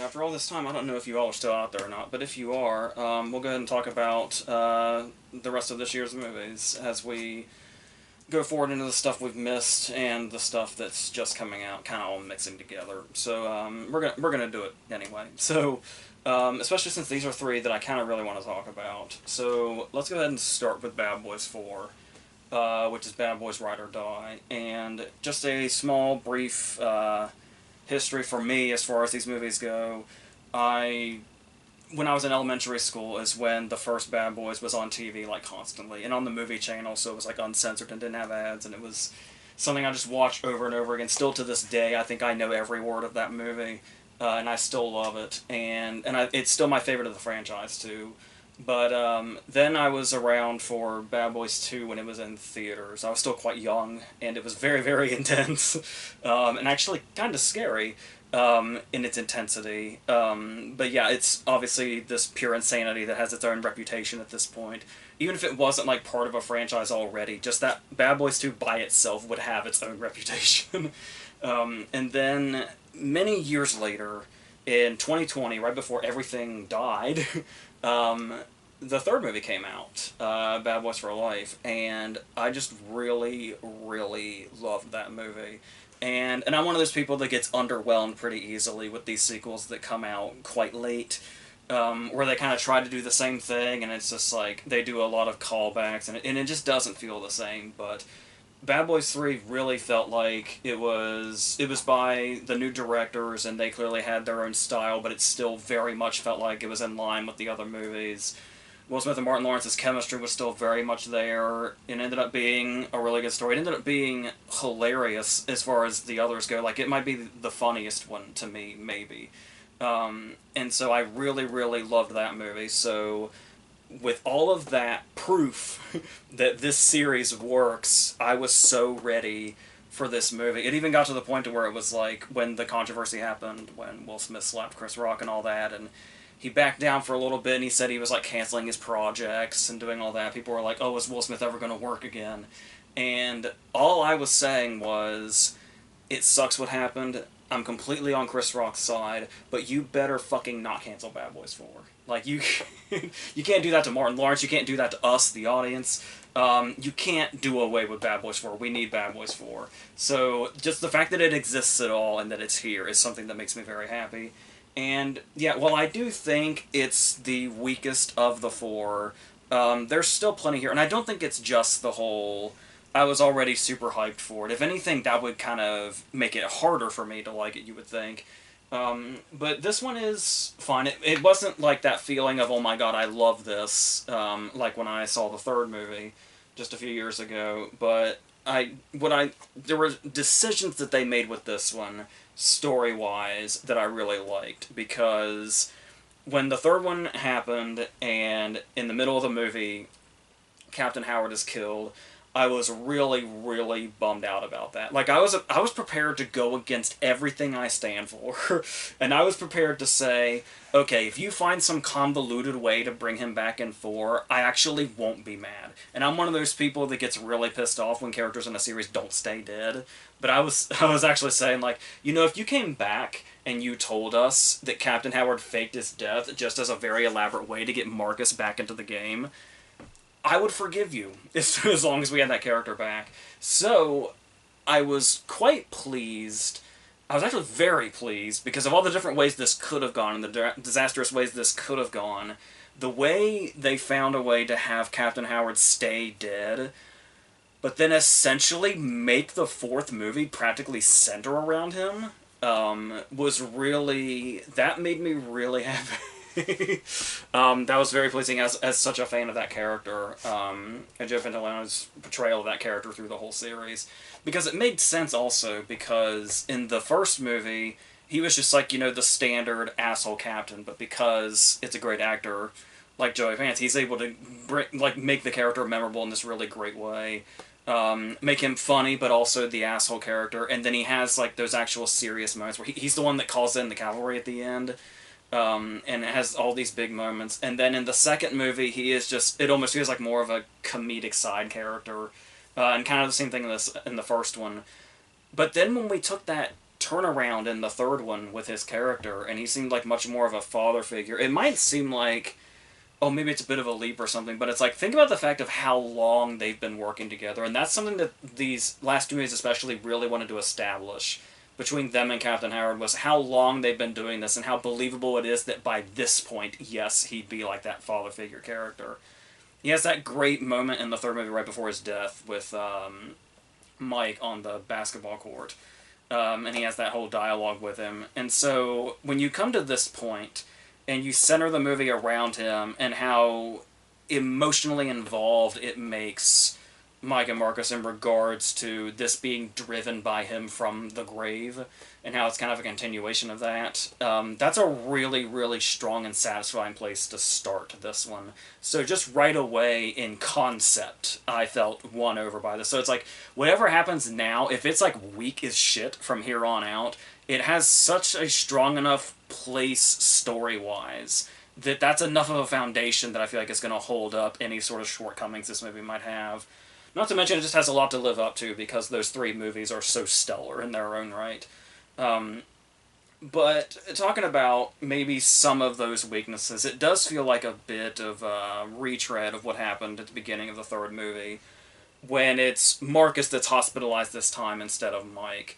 after all this time, I don't know if you all are still out there or not, but if you are, we'll go ahead and talk about the rest of this year's movies as we go forward into the stuff we've missed and the stuff that's just coming out, kind of all mixing together. So we're gonna do it anyway. So especially since these are three that I kind of really want to talk about. So let's go ahead and start with Bad Boys 4. Which is Bad Boys Ride or Die, and just a small, brief history for me as far as these movies go. When I was in elementary school is when the first Bad Boys was on TV, like, constantly, and on the movie channel, so it was, like, uncensored and didn't have ads, and it was something I just watched over and over again. Still to this day, I think I know every word of that movie, and I still love it, and it's still my favorite of the franchise, too. But then I was around for Bad Boys 2 when it was in theaters. I was still quite young, and it was very, very intense, and actually kind of scary in its intensity. But yeah, it's obviously this pure insanity that has its own reputation at this point. Even if it wasn't like part of a franchise already, just that Bad Boys 2 by itself would have its own reputation. And then many years later, in 2020, right before everything died, the third movie came out, Bad Boys for Life, and I just really, really loved that movie. And I'm one of those people that gets underwhelmed pretty easily with these sequels that come out quite late, where they kind of try to do the same thing, and it's just like, they do a lot of callbacks, and it just doesn't feel the same, but Bad Boys 3 really felt like it was by the new directors, and they clearly had their own style, but it still very much felt like it was in line with the other movies. Will Smith and Martin Lawrence's chemistry was still very much there. It ended up being a really good story. It ended up being hilarious as far as the others go. Like, it might be the funniest one to me, maybe. And so I really, really loved that movie. So with all of that proof that this series works, I was so ready for this movie. It even got to the point to where it was like, when the controversy happened, when Will Smith slapped Chris Rock and all that, and he backed down for a little bit, and he said he was like canceling his projects and doing all that. People were like, oh, is Will Smith ever going to work again? And all I was saying was, it sucks what happened. I'm completely on Chris Rock's side, but you better fucking not cancel Bad Boys 4. Like, you can't do that to Martin Lawrence, you can't do that to us, the audience. You can't do away with Bad Boys 4. We need Bad Boys 4. So, just the fact that it exists at all and that it's here is something that makes me very happy. And, yeah, while I do think it's the weakest of the four, there's still plenty here. And I don't think it's just the whole, I was already super hyped for it. If anything, that would kind of make it harder for me to like it, you would think. But this one is fine. It wasn't like that feeling of, oh my god, I love this, like when I saw the third movie just a few years ago. But there were decisions that they made with this one, story-wise, that I really liked, because when the third one happened, and in the middle of the movie, Captain Howard is killed, I was really, really bummed out about that. Like, I was prepared to go against everything I stand for, and I was prepared to say, okay, if you find some convoluted way to bring him back in 4, I actually won't be mad. And I'm one of those people that gets really pissed off when characters in a series don't stay dead. But I was actually saying, like, you know, if you came back and you told us that Captain Howard faked his death just as a very elaborate way to get Marcus back into the game, I would forgive you as long as we had that character back. So, I was quite pleased. I was actually very pleased, because of all the different ways this could have gone, and the disastrous ways this could have gone, the way they found a way to have Captain Howard stay dead, but then essentially make the fourth movie practically center around him, was really, that made me really happy. That was very pleasing as such a fan of that character, and Joe Pantoliano's portrayal of that character through the whole series. Because it made sense also, because in the first movie, he was just like, you know, the standard asshole captain, but because it's a great actor like Joey Pants, he's able to make the character memorable in this really great way. Make him funny, but also the asshole character, and then he has like those actual serious moments where he's the one that calls in the cavalry at the end. And it has all these big moments. And then in the second movie, he is just, it almost feels like more of a comedic side character, and kind of the same thing in the first one. But then when we took that turnaround in the third one with his character, and he seemed like much more of a father figure. It might seem like, oh, maybe it's a bit of a leap or something, but it's like, think about the fact of how long they've been working together, and that's something that these last 2 movies especially really wanted to establish between them and Captain Howard, was how long they've been doing this and how believable it is that by this point, yes, he'd be like that father figure character. He has that great moment in the third movie right before his death with Mike on the basketball court. And he has that whole dialogue with him. And so when you come to this point and you center the movie around him and how emotionally involved it makes Mike and Marcus in regards to this being driven by him from the grave, and how it's kind of a continuation of that. That's a really, really strong and satisfying place to start this one. So just right away in concept, I felt won over by this. So it's like, whatever happens now, if it's like weak as shit from here on out, it has such a strong enough place story-wise that that's enough of a foundation that I feel like it's going to hold up any sort of shortcomings this movie might have. Not to mention, it just has a lot to live up to because those 3 movies are so stellar in their own right. But talking about maybe some of those weaknesses, it does feel like a bit of a retread of what happened at the beginning of the third movie, when it's Marcus that's hospitalized this time instead of Mike.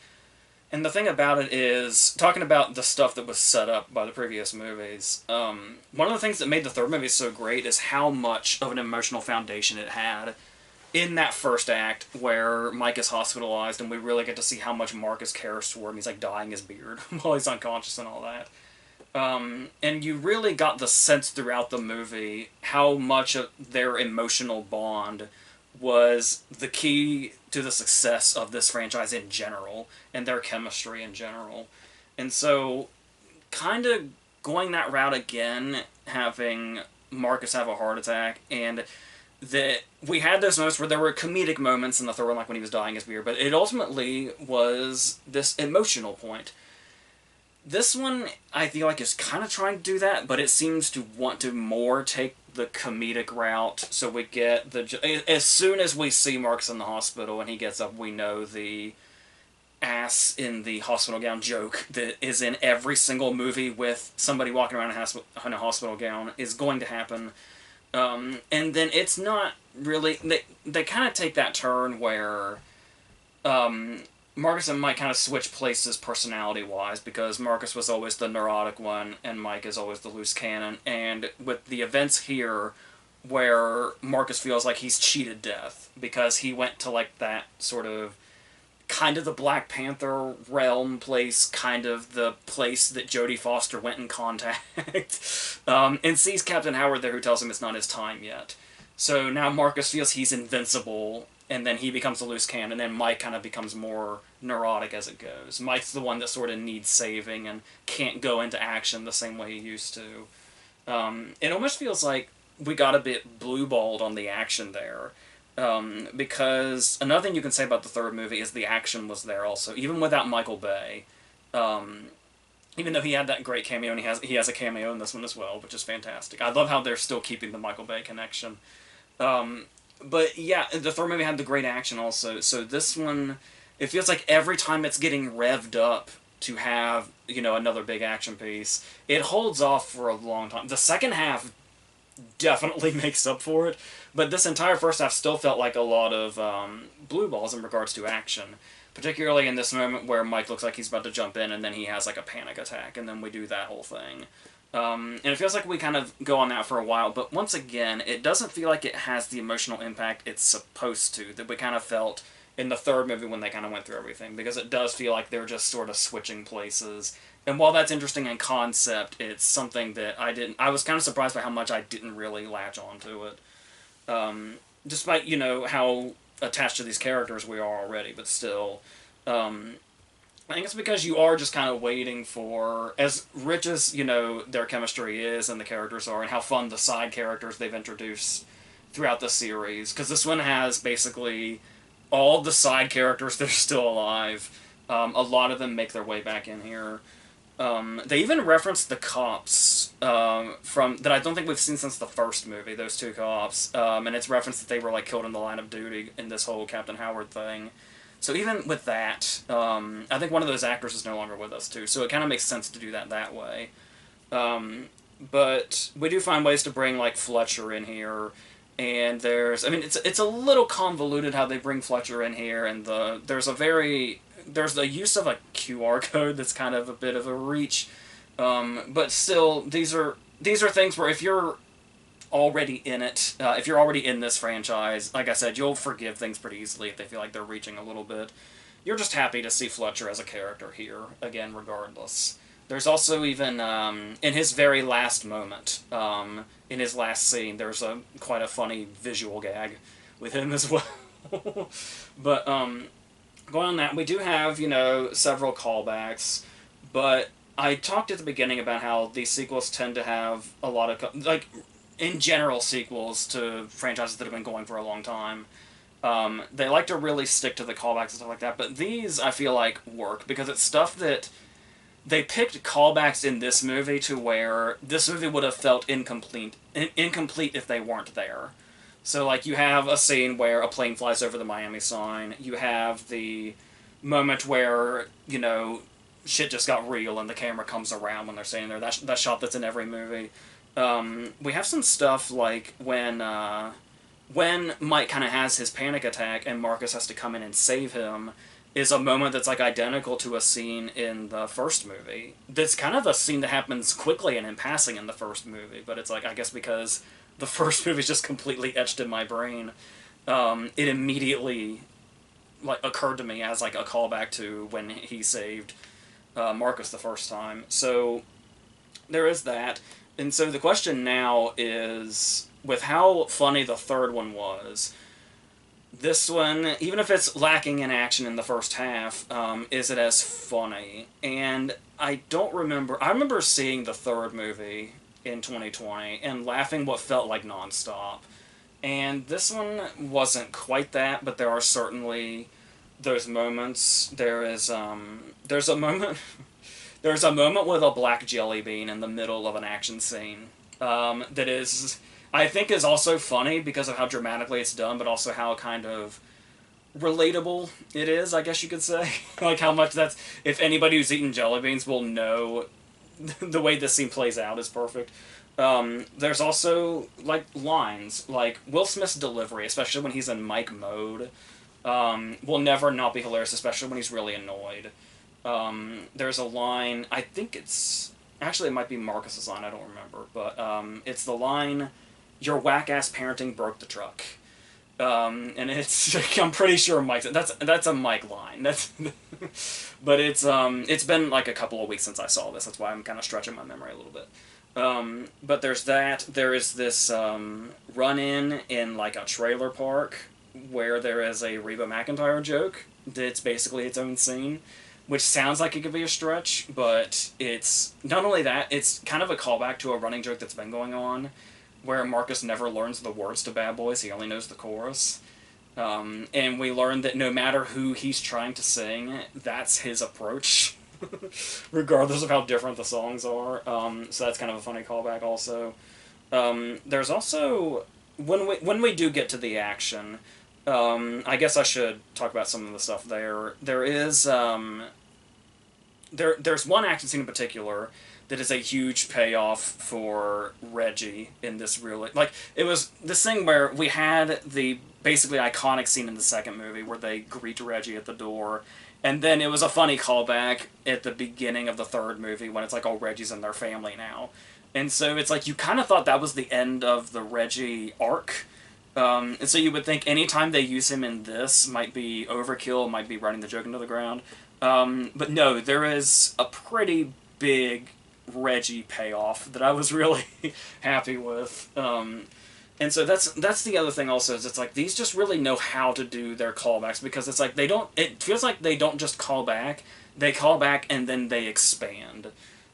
And the thing about it is, talking about the stuff that was set up by the previous movies, one of the things that made the third movie so great is how much of an emotional foundation it had in that first act where Mike is hospitalized, and we really get to see how much Marcus cares for him. He's like dyeing his beard while he's unconscious and all that. And you really got the sense throughout the movie how much of their emotional bond was the key to the success of this franchise in general, and their chemistry in general. And so, kind of going that route again, having Marcus have a heart attack, and that we had those moments where there were comedic moments in the third one, like when he was dyeing his beard, but it ultimately was this emotional point. This one, I feel like, is kind of trying to do that, but it seems to want to more take the comedic route, so we get the... As soon as we see Marcus in the hospital and he gets up, we know the ass in the hospital gown joke that is in every single movie with somebody walking around in a hospital gown is going to happen. And then it's not really... They kind of take that turn where Marcus and Mike kind of switch places personality-wise, because Marcus was always the neurotic one, and Mike is always the loose cannon. And with the events here, where Marcus feels like he's cheated death, because he went to, like, that sort of... kind of the Black Panther realm place, kind of the place that Jodie Foster went in Contact, and sees Captain Howard there, who tells him it's not his time yet. So now Marcus feels he's invincible, and then he becomes a loose cannon, and Mike kind of becomes more neurotic as it goes. Mike's the one that sort of needs saving and can't go into action the same way he used to. It almost feels like we got a bit blue-balled on the action there. Because another thing you can say about the third movie is the action was there also, even without Michael Bay. Even though he had that great cameo, and he has a cameo in this one as well, which is fantastic. I love how they're still keeping the Michael Bay connection. But yeah, the third movie had the great action also, so this one, it feels like every time it's getting revved up to have, you know, another big action piece, it holds off for a long time. The second half definitely makes up for it, but this entire first half still felt like a lot of blue balls in regards to action, particularly in this moment where Mike looks like he's about to jump in, and then he has like a panic attack, and then we do that whole thing. And it feels like we kind of go on that for a while, but once again, it doesn't feel like it has the emotional impact it's supposed to, that we kind of felt in the third movie when they kind of went through everything, because it does feel like they're just sort of switching places. And while that's interesting in concept, it's something that I was kind of surprised by how much I didn't really latch onto it. Despite, you know, how attached to these characters we are already, but still. I think it's because you are just kind of waiting for, as rich as, you know, their chemistry is and the characters are, and how fun the side characters they've introduced throughout the series, because this one has basically all the side characters that are still alive. A lot of them make their way back in here. They even reference the cops that I don't think we've seen since the first movie, those two cops, and it's referenced that they were like killed in the line of duty in this whole Captain Howard thing. So even with that, I think one of those actors is no longer with us too, so it kind of makes sense to do that way. But we do find ways to bring like Fletcher in here, and I mean, it's a little convoluted how they bring Fletcher in here, and there's the use of a QR code that's kind of a bit of a reach, but still these are things where if you're already in it, if you're already in this franchise, like I said, you'll forgive things pretty easily if they feel like they're reaching a little bit. You're just happy to see Fletcher as a character here, again, regardless. There's also even, in his very last moment, in his last scene, there's quite a funny visual gag with him as well. But, going on that, we do have, several callbacks, but I talked at the beginning about how these sequels tend to have a lot of, in general, sequels to franchises that have been going for a long time. They like to really stick to the callbacks and stuff like that, but these, I feel like, work, because it's stuff that they picked callbacks in this movie to where this movie would have felt incomplete if they weren't there. So, like, you have a scene where a plane flies over the Miami sign, you have the moment where, shit just got real and the camera comes around when they're standing there, that shot that's in every movie. We have some stuff like when Mike kind of has his panic attack and Marcus has to come in and save him, is a moment that's like identical to a scene in the first movie. That's kind of a scene that happens quickly and in passing in the first movie, but it's like, I guess because the first movie is just completely etched in my brain, it immediately occurred to me as like a callback to when he saved Marcus the first time. So there is that. And so the question now is, with how funny the third one was, this one, even if it's lacking in action in the first half, is it as funny? And I remember seeing the third movie in 2020 and laughing what felt like nonstop. And this one wasn't quite that, but there are certainly those moments. There's a moment there's a moment with a black jelly bean in the middle of an action scene that is, I think, is also funny because of how dramatically it's done, but also how kind of relatable it is, I guess you could say. Like how much if anybody who's eaten jelly beans will know the way this scene plays out is perfect. There's also, lines, like Will Smith's delivery, especially when he's in Mike mode, will never not be hilarious, especially when he's really annoyed. There's a line, I think it might be Marcus's line, I don't remember, but it's the line, "Your whack-ass parenting broke the truck." And I'm pretty sure that's a Mike line. But it's been like a couple of weeks since I saw this, that's why I'm kind of stretching my memory a little bit. But there's that, there is this run-in in like a trailer park where there is a Reba McEntire joke that's basically its own scene, which sounds like it could be a stretch, but it's not only that, it's kind of a callback to a running joke that's been going on, where Marcus never learns the words to Bad Boys, he only knows the chorus. And we learn that no matter who he's trying to sing, that's his approach, regardless of how different the songs are. So that's kind of a funny callback also. There's also, when we do get to the action, I guess I should talk about some of the stuff there. There is, there's one action scene in particular that is a huge payoff for Reggie in this really... it was this thing where we had the basically iconic scene in the second movie where they greet Reggie at the door, and then it was a funny callback at the beginning of the third movie when it's like, oh, Reggie's in their family now. And so it's like, you kind of thought that was the end of the Reggie arc. And so you would think anytime they use him in this might be overkill, might be running the joke into the ground. But no, there is a pretty big Reggie payoff that I was really happy with. And so that's the other thing also, is it's like these just really know how to do their callbacks, because it's like it feels like they don't just call back, they call back and then they expand.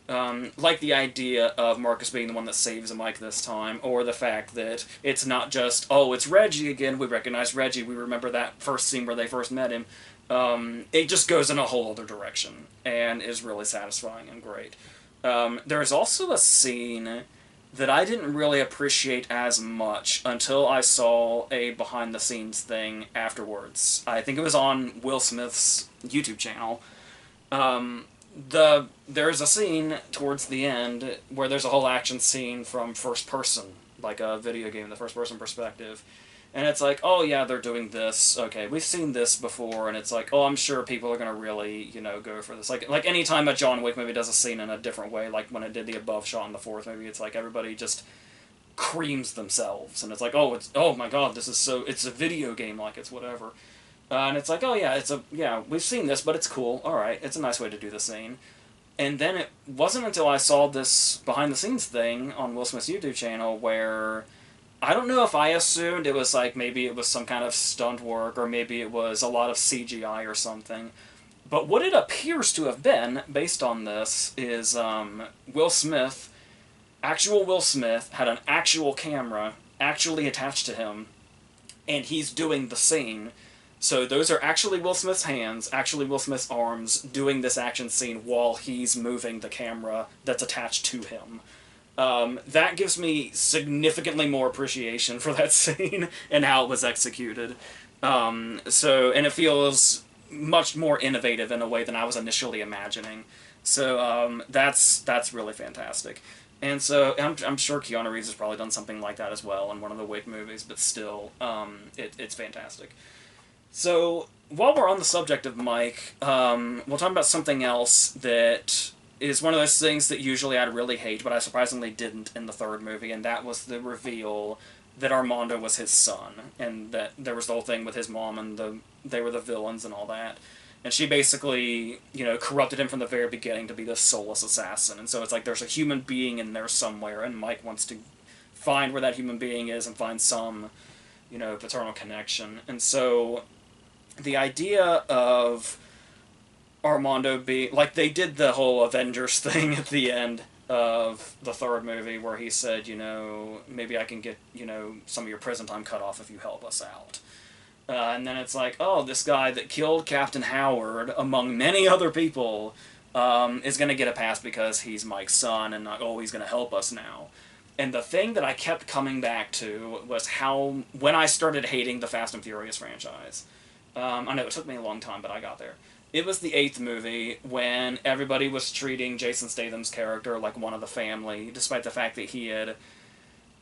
Like the idea of Marcus being the one that saves Mike this time, or the fact that it's not just, oh, it's Reggie again, we recognize Reggie, we remember that first scene where they first met him. It just goes in a whole other direction, and is really satisfying and great. There's also a scene that I didn't really appreciate as much until I saw a behind-the-scenes thing afterwards. I think it was on Will Smith's YouTube channel. There's a scene towards the end where there's a whole action scene from first person, like a video game, the first person perspective. And it's like, oh yeah, they're doing this. Okay, we've seen this before, and it's like, oh, I'm sure people are gonna really, go for this. Like anytime a John Wick movie does a scene in a different way, like when it did the above shot in the fourth movie, it's like everybody just creams themselves, and it's like, oh my god, it's a video game, like it's whatever. And it's like, oh yeah, we've seen this, but it's cool. All right, it's a nice way to do the scene. And then it wasn't until I saw this behind the scenes thing on Will Smith's YouTube channel where I don't know if I assumed it was like maybe it was some kind of stunt work or maybe it was a lot of CGI or something. But what it appears to have been, based on this, is actual Will Smith, had an actual camera actually attached to him, and he's doing the scene. So those are actually Will Smith's hands, actually Will Smith's arms, doing this action scene while he's moving the camera that's attached to him. That gives me significantly more appreciation for that scene and how it was executed. And it feels much more innovative in a way than I was initially imagining. So that's really fantastic. And so I'm sure Keanu Reeves has probably done something like that as well in one of the Wick movies, but still, it's fantastic. So while we're on the subject of Mike, we'll talk about something else that is one of those things that usually I'd really hate, but I surprisingly didn't in the third movie, and that was the reveal that Armando was his son, and that there was the whole thing with his mom and they were the villains and all that. And she basically, corrupted him from the very beginning to be this soulless assassin. And so it's like there's a human being in there somewhere, and Mike wants to find where that human being is and find some, paternal connection. And so the idea of Armando being... Like, they did the whole Avengers thing at the end of the third movie where he said, maybe I can get, some of your prison time cut off if you help us out. And then it's like, oh, this guy that killed Captain Howard, among many other people, is going to get a pass because he's Mike's son, and he's going to help us now. And the thing that I kept coming back to was when I started hating the Fast and Furious franchise. I know it took me a long time, but I got there. It was the 8th movie when everybody was treating Jason Statham's character like one of the family, despite the fact that he had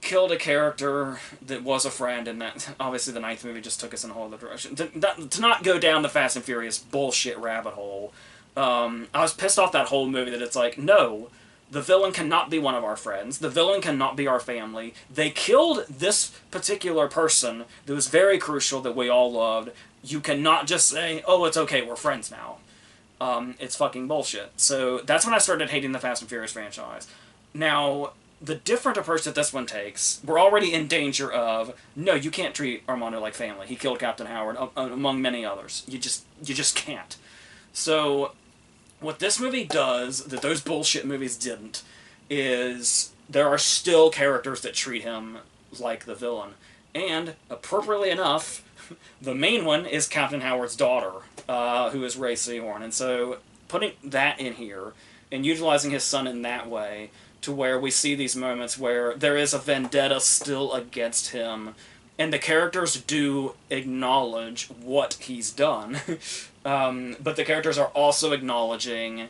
killed a character that was a friend, and that obviously the 9th movie just took us in a whole other direction. To not go down the Fast and Furious bullshit rabbit hole, I was pissed off that whole movie that it's like, no, the villain cannot be one of our friends, the villain cannot be our family, they killed this particular person that was very crucial that we all loved, you cannot just say, oh, it's okay, we're friends now. It's fucking bullshit. So that's when I started hating the Fast and Furious franchise. Now, the different approach that this one takes, we're already in danger of, no, you can't treat Armando like family. He killed Captain Howard, among many others. You just can't. So, what this movie does, that those bullshit movies didn't, is there are still characters that treat him like the villain. And, appropriately enough, the main one is Captain Howard's daughter, who is Ray Seahorn. And so, putting that in here, and utilizing his son in that way, to where we see these moments where there is a vendetta still against him, and the characters do acknowledge what he's done, but the characters are also acknowledging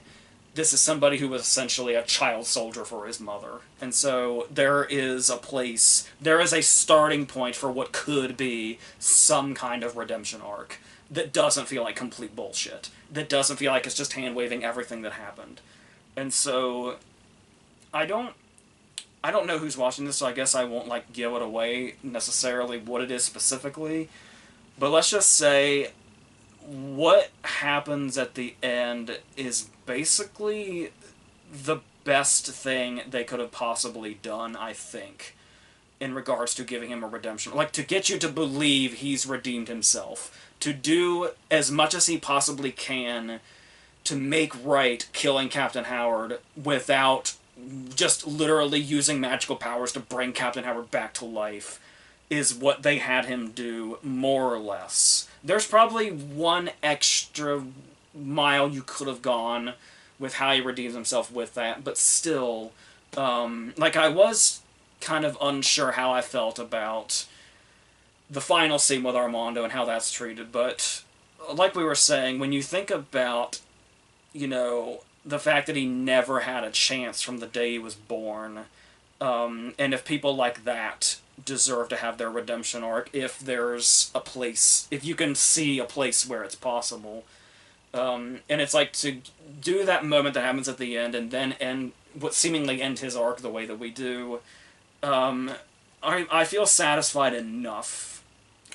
this is somebody who was essentially a child soldier for his mother. And so there is a starting point for what could be some kind of redemption arc that doesn't feel like complete bullshit, that doesn't feel like it's just hand-waving everything that happened. And so I don't know who's watching this, so I guess I won't, give it away necessarily what it is specifically. But let's just say what happens at the end is basically the best thing they could have possibly done, I think, in regards to giving him a redemption. To get you to believe he's redeemed himself. To do as much as he possibly can to make right killing Captain Howard without just literally using magical powers to bring Captain Howard back to life is what they had him do, more or less. There's probably one extra mile you could have gone with how he redeems himself with that, but still, I was kind of unsure how I felt about the final scene with Armando and how that's treated. But like we were saying, when you think about, the fact that he never had a chance from the day he was born, and if people like that deserve to have their redemption arc, if there's a place, if you can see a place where it's possible, and it's like to do that moment that happens at the end and then what seemingly end his arc the way that we do, I feel satisfied enough,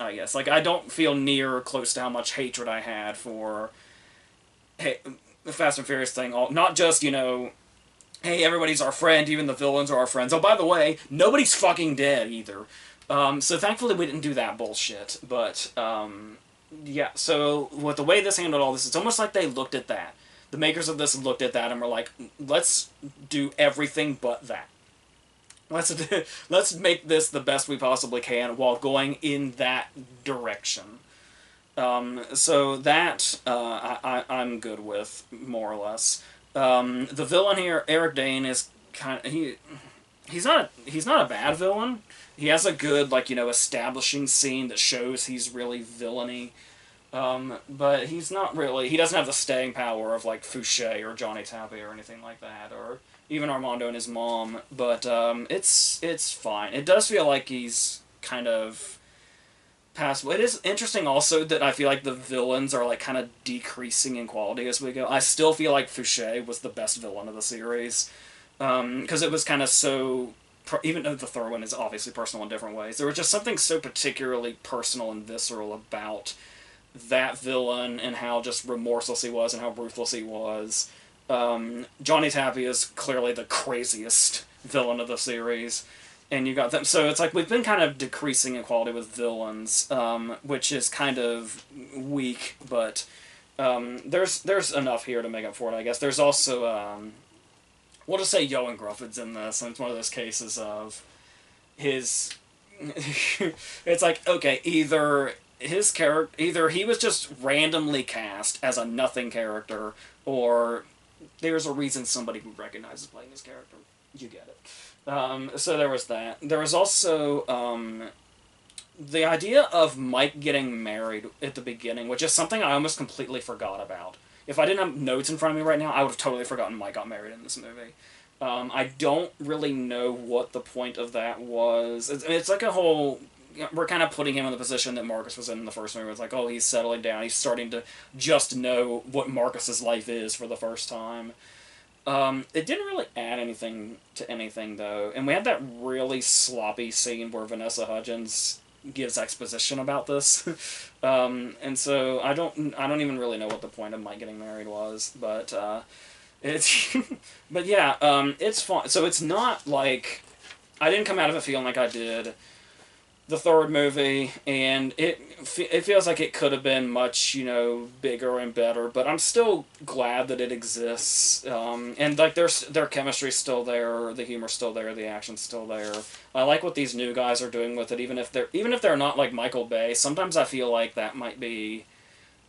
I guess. Like, I don't feel near close to how much hatred I had for the Fast and Furious thing. Not just, hey, everybody's our friend, even the villains are our friends. Oh, by the way, nobody's fucking dead either. So thankfully we didn't do that bullshit. But, yeah, so with the way this handled all this, it's almost like they looked at that. The makers of this looked at that and were like, let's do everything but that. Let's make this the best we possibly can while going in that direction. So that I'm good with, more or less. The villain here, Eric Dane, is kind of he's not a bad villain. He has a good establishing scene that shows he's really villainy. But he's not really. He doesn't have the staying power of like Fouché or Johnny Tappy or anything like that, or even Armando and his mom. But it's fine. It does feel like he's kind of passable. It is interesting also that I feel like the villains are like kind of decreasing in quality as we go. I still feel like Fouché was the best villain of the series, because it was kind of so. Even though the third one is obviously personal in different ways, there was just something so particularly personal and visceral about that villain and how just remorseless he was and how ruthless he was. Johnny Tappy is clearly the craziest villain of the series, and you got them. So it's like we've been kind of decreasing in quality with villains, which is kind of weak, but there's enough here to make up for it, I guess. There's also, we'll just say Johan Grufford's in this, and it's one of those cases of his... it's like, okay, either he was just randomly cast as a nothing character, or there's a reason somebody who recognizes playing his character. You get it. So there was that. There was also the idea of Mike getting married at the beginning, which is something I almost completely forgot about. If I didn't have notes in front of me right now, I would have totally forgotten Mike got married in this movie. I don't really know what the point of that was. It's like a whole... We're kind of putting him in the position that Marcus was in the first movie. It's like, oh, he's settling down. He's starting to just know what Marcus's life is for the first time. It didn't really add anything to anything, though. And we had that really sloppy scene where Vanessa Hudgens gives exposition about this. And so I don't even really know what the point of Mike getting married was. But it's... but yeah, it's fun. So it's not like... I didn't come out of it feeling like I did the third movie, and it feels like it could have been much, bigger and better, but I'm still glad that it exists, and like their chemistry's still there, the humor's still there, the action's still there. I like what these new guys are doing with it, even if they're not like Michael Bay. Sometimes I feel like that might be,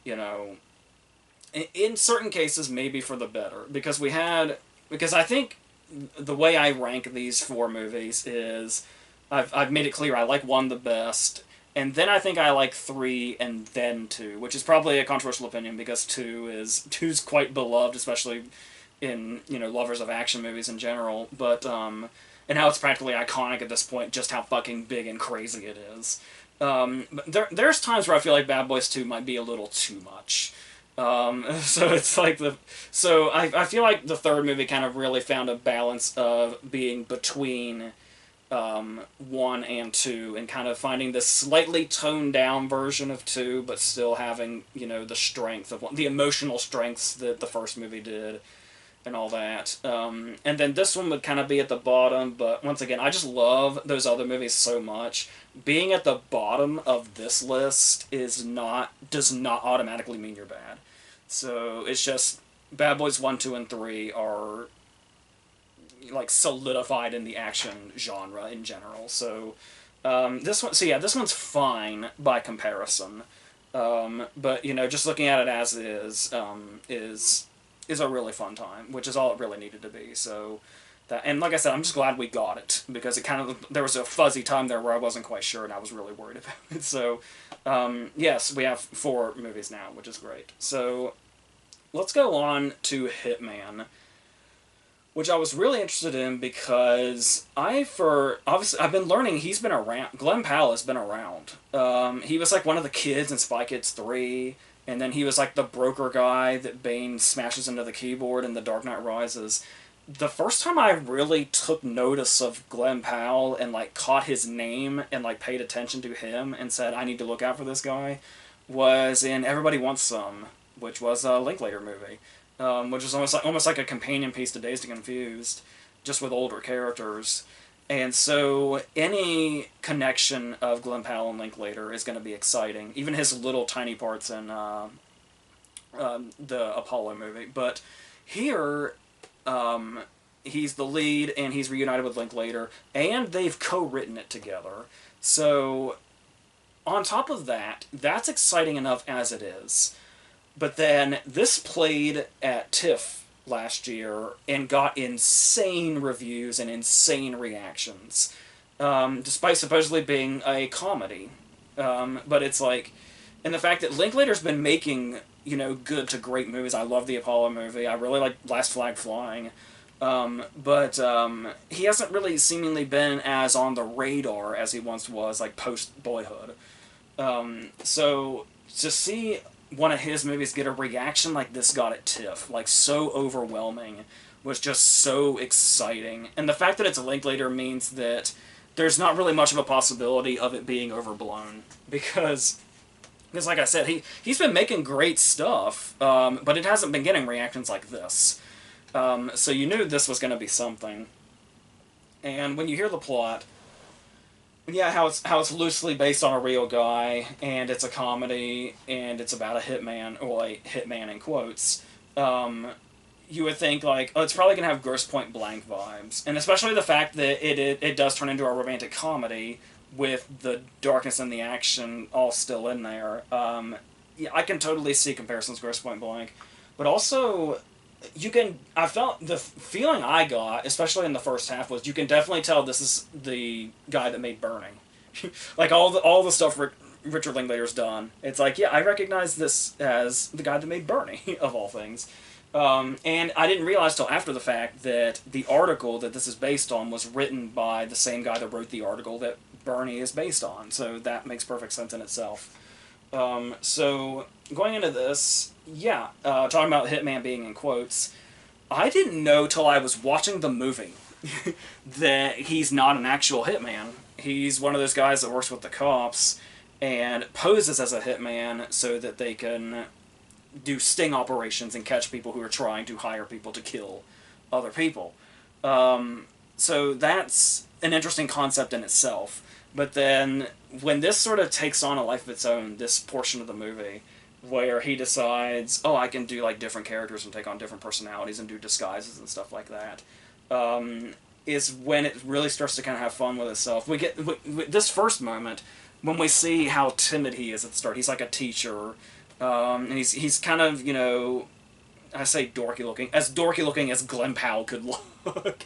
in certain cases maybe for the better, because I think the way I rank these 4 movies is I've made it clear I like 1 the best, and then I think I like 3 and then 2, which is probably a controversial opinion because 2's quite beloved, especially in lovers of action movies in general. But and how it's practically iconic at this point, just how fucking big and crazy it is. But there's times where I feel like Bad Boys 2 might be a little too much. So it's like I feel like the third movie kind of really found a balance of being between 1 and 2, and kind of finding this slightly toned down version of 2, but still having, the strength of the emotional strengths that the first movie did, and all that. And then this one would kind of be at the bottom, but once again, I just love those other movies so much. Being at the bottom of this list does not automatically mean you're bad. So it's just Bad Boys 1, 2, and 3 are like solidified in the action genre in general. So this one's fine by comparison. But just looking at it as is a really fun time, which is all it really needed to be. So that. And like I said, I'm just glad we got it, because it kind of, there was a fuzzy time there where I wasn't quite sure, and I was really worried about it. So, yes, we have 4 movies now, which is great. So, let's go on to Hitman, which I was really interested in because obviously I've been learning he's been around. Glenn Powell has been around. He was like one of the kids in Spy Kids 3, and then he was like the broker guy that Bane smashes into the keyboard in The Dark Knight Rises. The first time I really took notice of Glenn Powell and like caught his name and like paid attention to him and said, I need to look out for this guy, was in Everybody Wants Some, which was a Linklater movie. Which is almost like a companion piece to Dazed and Confused, just with older characters. And so any connection of Glenn Powell and Linklater is going to be exciting. Even his little tiny parts in the Apollo movie. But here, he's the lead, and he's reunited with Linklater, and they've co-written it together. So, on top of that, that's exciting enough as it is. But then, this played at TIFF last year and got insane reviews and insane reactions, despite supposedly being a comedy. But it's like, and the fact that Linklater's been making, good to great movies. I love the Apollo movie. I really like Last Flag Flying. But he hasn't really seemingly been as on the radar as he once was, like, post-Boyhood. So, to see one of his movies get a reaction like this got at TIFF, like so overwhelming, was just so exciting. And the fact that it's a Linklater means that there's not really much of a possibility of it being overblown, because like I said, he's been making great stuff, but it hasn't been getting reactions like this. So you knew this was going to be something. And when you hear the plot, yeah, how it's loosely based on a real guy, and it's a comedy, and it's about a hitman, or a hitman in quotes, you would think, like, oh, it's probably going to have Grosse Pointe Blank vibes. And especially the fact that it does turn into a romantic comedy with the darkness and the action all still in there. Yeah, I can totally see comparisons to Grosse Pointe Blank. But also, I felt, the feeling I got, especially in the first half, was you can definitely tell this is the guy that made Burning. Like, all the stuff Richard Linklater's done. It's like, yeah, I recognize this as the guy that made Burning, of all things. And I didn't realize till after the fact that the article that this is based on was written by the same guy that wrote the article that Bernie is based on. So that makes perfect sense in itself. So, going into this, yeah, talking about Hitman being in quotes, I didn't know till I was watching the movie that he's not an actual hitman. He's one of those guys that works with the cops and poses as a hitman so that they can do sting operations and catch people who are trying to hire people to kill other people. So that's an interesting concept in itself. But then, when this sort of takes on a life of its own, this portion of the movie, where he decides, oh, I can do, like, different characters and take on different personalities and do disguises and stuff like that, is when it really starts to kind of have fun with itself. We get this first moment, when we see how timid he is at the start. He's like a teacher, and he's kind of, I say dorky looking as Glenn Powell could look.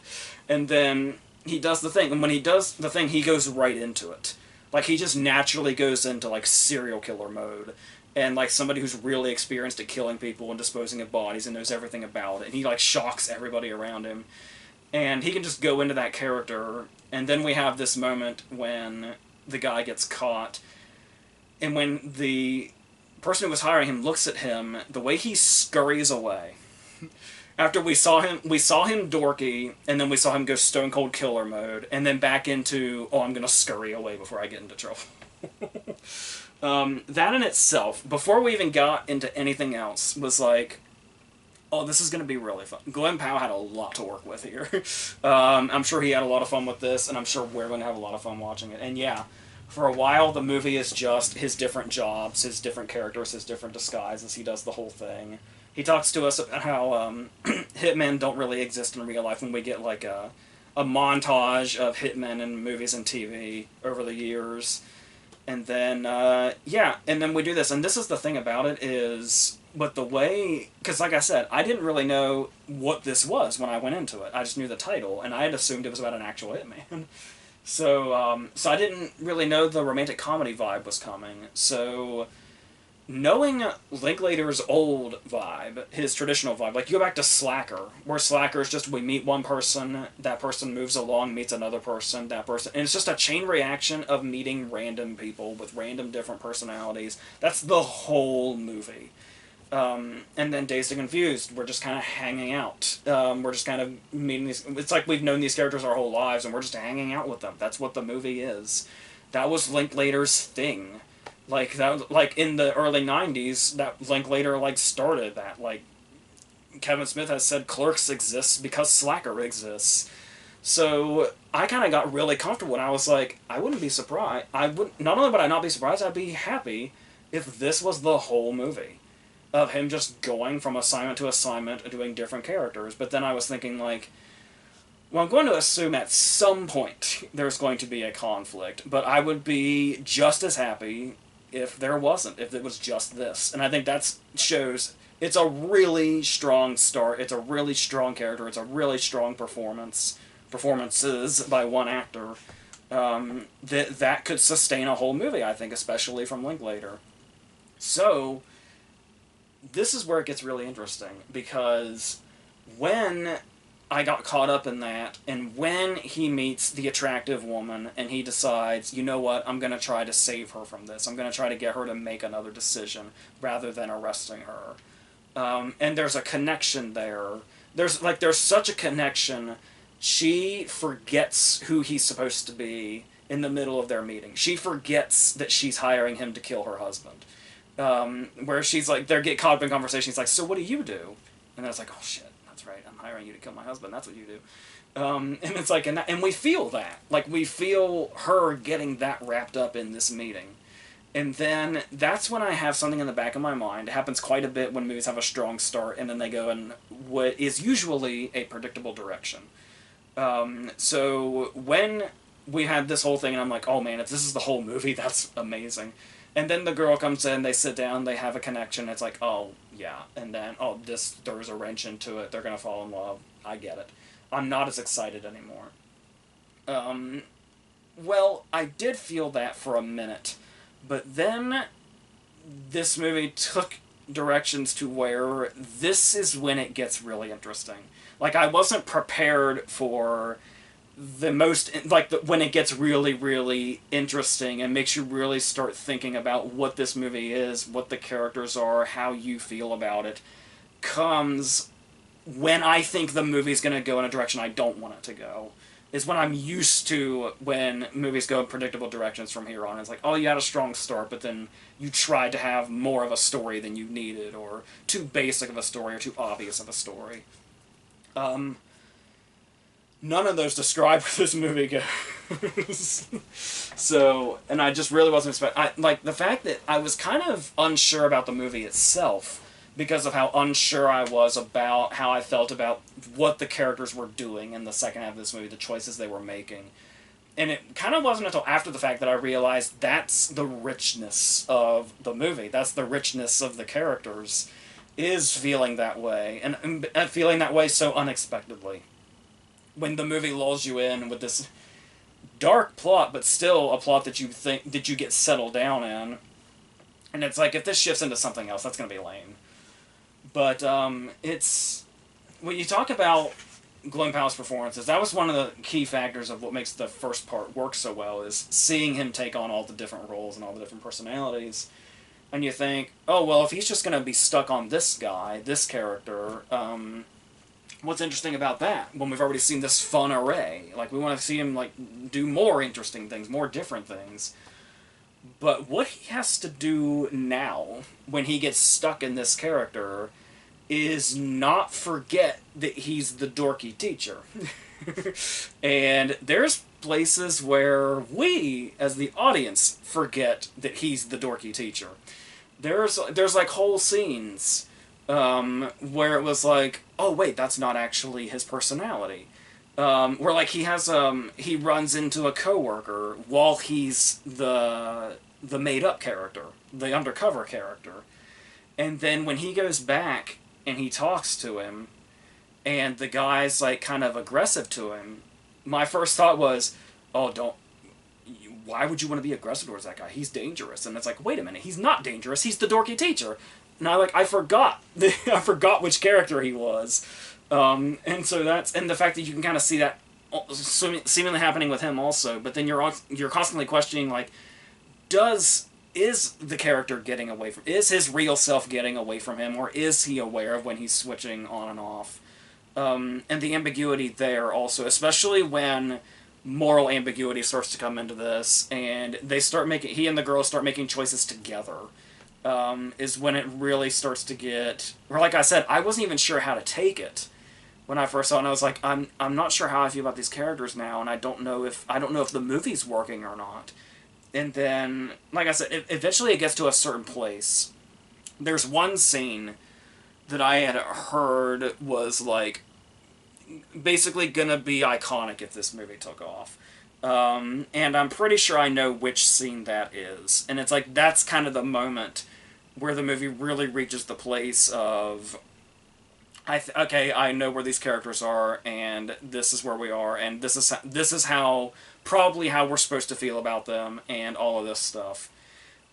And then he does the thing, and when he does the thing, he goes right into it. Like, he just naturally goes into, like, serial killer mode, and, like, somebody who's really experienced at killing people and disposing of bodies and knows everything about it, and he, like, shocks everybody around him. And he can just go into that character, and then we have this moment when the guy gets caught, and when the person who was hiring him looks at him, the way he scurries away. After we saw him dorky, and then we saw him go stone cold killer mode, and then back into, oh, I'm gonna scurry away before I get into trouble. That in itself, before we even got into anything else, was like, oh, this is gonna be really fun. Glenn Powell had a lot to work with here. I'm sure he had a lot of fun with this, and I'm sure we're gonna have a lot of fun watching it. And yeah, for a while, the movie is just his different jobs, his different characters, his different disguises. He does the whole thing. He talks to us about how hitmen don't really exist in real life, when we get like a montage of hitmen in movies and TV over the years. And then, yeah, and then we do this. And this is the thing about it is, But the way, because like I said, I didn't really know what this was when I went into it. I just knew the title, and I had assumed it was about an actual hitman. So I didn't really know the romantic comedy vibe was coming. So knowing Linklater's old vibe, his traditional vibe, like you go back to Slacker, where Slacker is just we meet one person, that person moves along, meets another person, that person, and it's just a chain reaction of meeting random people with random different personalities. That's the whole movie. And then Dazed and Confused, we're just kind of hanging out. We're just kind of meeting these. It's like we've known these characters our whole lives, and we're just hanging out with them. That's what the movie is. That was Linklater's thing. Like that, like in the early '90s, that Linklater like started that. Like Kevin Smith has said, Clerks exists because Slacker exists. So I kind of got really comfortable, and I was like, I wouldn't be surprised. I would not only would I not be surprised, I'd be happy if this was the whole movie of him just going from assignment to assignment and doing different characters. But then I was thinking, like, well, I'm going to assume at some point there's going to be a conflict, but I would be just as happy if there wasn't, if it was just this. And I think that shows it's a really strong start, it's a really strong character, it's a really strong performances by one actor, that could sustain a whole movie, I think, especially from Linklater. So this is where it gets really interesting, because when I got caught up in that, and when he meets the attractive woman and he decides, you know what, I'm going to try to save her from this, I'm going to try to get her to make another decision rather than arresting her. And there's a connection there. There's such a connection. She forgets who he's supposed to be in the middle of their meeting. She forgets that she's hiring him to kill her husband. Where she's like, they get caught up in conversation. He's like, so what do you do? And then it's like, oh shit, that's right, I'm hiring you to kill my husband. That's what you do. And it's like, and we feel that. Like, we feel her getting that wrapped up in this meeting. And then that's when I have something in the back of my mind. It happens quite a bit when movies have a strong start and then they go in what is usually a predictable direction. So when we had this whole thing and I'm like, oh man, if this is the whole movie, that's amazing. And then the girl comes in, they sit down, they have a connection, it's like, oh, yeah. And then, oh, this throws a wrench into it, they're gonna fall in love. I get it. I'm not as excited anymore. Well, I did feel that for a minute. But then this movie took directions to where this is when it gets really interesting. Like, I wasn't prepared for the most, like, when it gets really, really interesting and makes you really start thinking about what this movie is, what the characters are, how you feel about it, comes when I think the movie's going to go in a direction I don't want it to go. Is when I'm used to when movies go in predictable directions from here on. It's like, oh, you had a strong start, but then you tried to have more of a story than you needed, or too basic of a story, or too obvious of a story. None of those describe where this movie goes. So, and I just really wasn't expecting... Like, the fact that I was kind of unsure about the movie itself, because of how unsure I was about how I felt about what the characters were doing in the second half of this movie, the choices they were making. And it kind of wasn't until after the fact that I realized that's the richness of the movie. That's the richness of the characters, is feeling that way. And feeling that way so unexpectedly. When the movie lulls you in with this dark plot, but still a plot that you think that you get settled down in. And it's like, if this shifts into something else, that's going to be lame. But it's... When you talk about Glen Powell's performances, that was one of the key factors of what makes the first part work so well, is seeing him take on all the different roles and all the different personalities. And you think, oh, well, if he's just going to be stuck on this guy, this character, what's interesting about that? When we've already seen this fun array. Like, we want to see him, like, do more interesting things, more different things. But what he has to do now, when he gets stuck in this character, is not forget that he's the dorky teacher. And there's places where we, as the audience, forget that he's the dorky teacher. There's like whole scenes where it was like, oh wait, that's not actually his personality. Where like he has he runs into a coworker while he's the made up character, the undercover character. And then when he goes back and he talks to him, and the guy's like kind of aggressive to him, my first thought was, oh, don't. Why would you want to be aggressive towards that guy? He's dangerous. And it's like, wait a minute, he's not dangerous. He's the dorky teacher. And I forgot. I forgot which character he was. And so and the fact that you can kind of see that seemingly happening with him also. But then you're constantly questioning, like, is the character getting away from, is his real self getting away from him, or is he aware of when he's switching on and off? And the ambiguity there also, especially when moral ambiguity starts to come into this, and he and the girl start making choices together, is when it really starts to get, or like I said, I wasn't even sure how to take it when I first saw it, and I was like, I'm not sure how I feel about these characters now, and I don't know if the movie's working or not. And then, like I said, eventually it gets to a certain place. There's one scene that I had heard was, like, basically gonna be iconic if this movie took off. And I'm pretty sure I know which scene that is. And it's like, that's kind of the moment where the movie really reaches the place of, okay, I know where these characters are, and this is where we are, and this is probably how we're supposed to feel about them, and all of this stuff.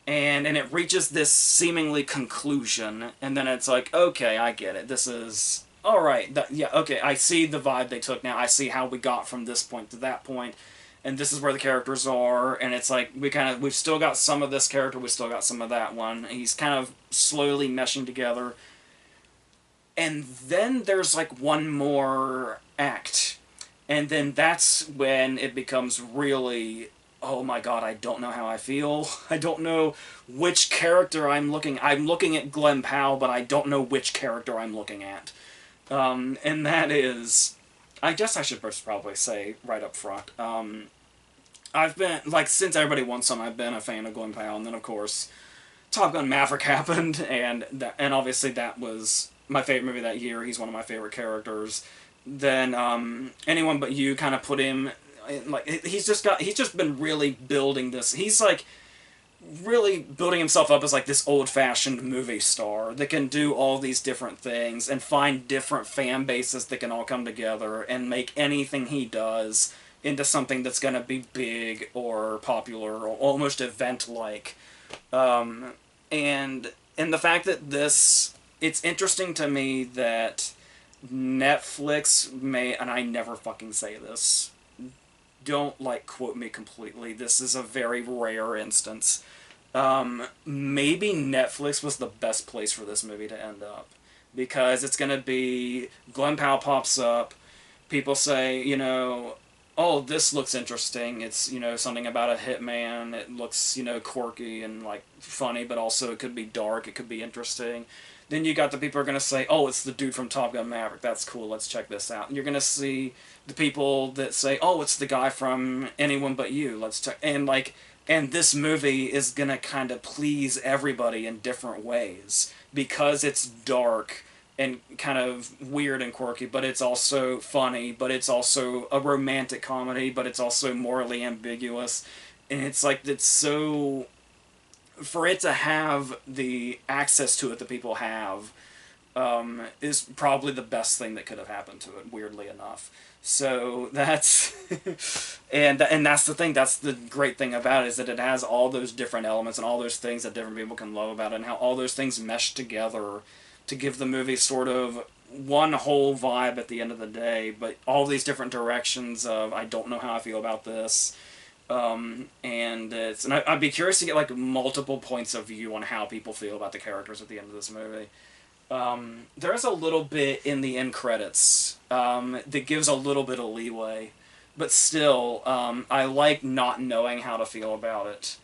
And it reaches this seemingly conclusion, and then it's like, okay, I get it. This is, alright, yeah, okay, I see the vibe they took now. I see how we got from this point to that point, and this is where the characters are, and it's like, we've still got some of this character, we've still got some of that one. He's kind of slowly meshing together. And then there's, like, one more act. And then that's when it becomes really, oh my god, I don't know how I feel. I don't know which character I'm looking at Glenn Powell, but I don't know which character I'm looking at. And that is, I guess I should probably say right up front, I've been, like, since Everybody Wants Some, I've been a fan of Glenn Powell, and then, of course, Top Gun Maverick happened, and obviously that was my favorite movie that year. He's one of my favorite characters. Then Anyone But You kind of put him in, like, he's just been really building this. He's, like, really building himself up as, like, this old-fashioned movie star that can do all these different things and find different fan bases that can all come together and make anything he does into something that's going to be big or popular or almost event-like. And the fact that it's interesting to me that Netflix may, and I never fucking say this, don't, like, quote me completely, this is a very rare instance, maybe Netflix was the best place for this movie to end up, because it's gonna be, Glenn Powell pops up, people say, oh, this looks interesting, it's, something about a hitman, it looks, quirky and, like, funny, but also it could be dark, it could be interesting. Then you got the people who are going to say, oh, it's the dude from Top Gun Maverick, that's cool, let's check this out. And you're going to see the people that say, oh, it's the guy from Anyone But You, let's check. And this movie is going to kind of please everybody in different ways, because it's dark and kind of weird and quirky, but it's also funny, but it's also a romantic comedy, but it's also morally ambiguous. And it's like, it's so, for it to have the access to it that people have, is probably the best thing that could have happened to it, weirdly enough. So that's, and that's the thing, that's the great thing about it, is that it has all those different elements and all those things that different people can love about it, and how all those things mesh together to give the movie sort of one whole vibe at the end of the day, but all these different directions of, I don't know how I feel about this. And I'd be curious to get, like, multiple points of view on how people feel about the characters at the end of this movie. There's a little bit in the end credits that gives a little bit of leeway, but still, I like not knowing how to feel about it.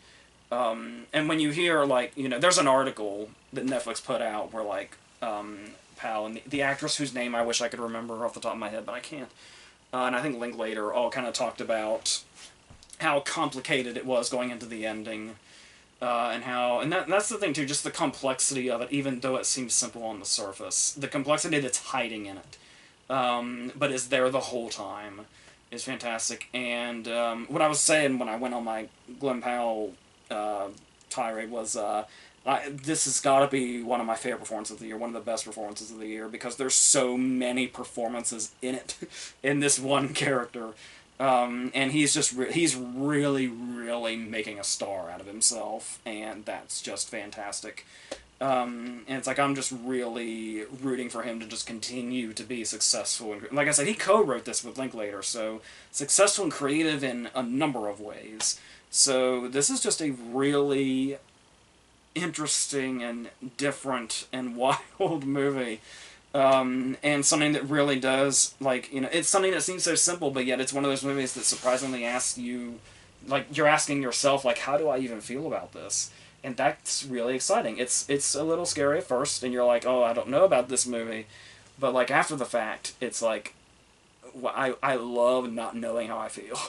And when you hear, like, there's an article that Netflix put out where, like, Pal and the actress whose name I wish I could remember off the top of my head, but I can't, and I think Linklater all kind of talked about how complicated it was going into the ending, and that's the thing too, just the complexity of it, even though it seems simple on the surface. The complexity that's hiding in it, but is there the whole time, is fantastic. And what I was saying when I went on my Glenn Powell tirade was, this has got to be one of my favorite performances of the year, one of the best performances of the year, because there's so many performances in it, in this one character. And he's just he's really, really making a star out of himself, and that's just fantastic. And it's like I'm just really rooting for him to just continue to be successful. And like I said, he co-wrote this with Linklater, so successful and creative in a number of ways. So this is just a really interesting and different and wild movie. And something that really does, like, it's something that seems so simple, but yet it's one of those movies that surprisingly asks you, like, you're asking yourself, like, how do I even feel about this? And that's really exciting. It's a little scary at first, and you're like, oh, I don't know about this movie. But, like, after the fact, it's like, I love not knowing how I feel.